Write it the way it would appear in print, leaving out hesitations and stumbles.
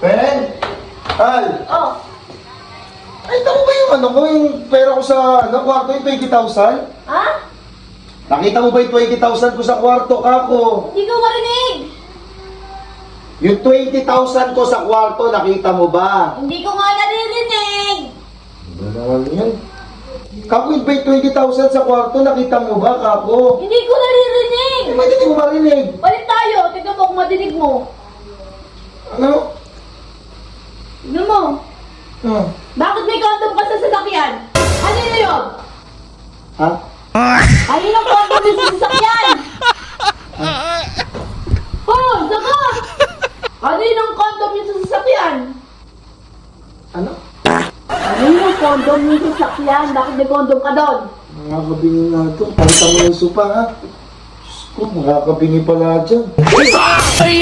Ben? Al? Oh, Ay, tama ba yung ano ko, yung pera ko sa kwarto, yung 20,000? ha? Nakita mo ba yung 20,000 ko sa kwarto, kako? Hindi ko marinig. Yung 20,000 ko sa kwarto, nakita mo ba? Hindi ko nga naririnig. Ano naman yan? Kako, yung 20,000 sa kwarto, nakita mo ba, kako? Hindi ko naririnig. Eh, ba't hindi mo marinig? Balik tayo. Tignan mo kung madinig mo. Ano? Tignan mo. Hmm. Bakit may condom ka sa sasakyan? Ano yun? Ha? Kaninong condom yung sa sasakyan? Oh, sagot! Kaninong condom yung sa sasakyan? Ano? Kaninong condom yung sa sasakyan? Bakit may condom ka doon? Makakabingi nga ito. Palitan mo yung supa, ha? Diyos ko, makakabingi pala dyan. Ay!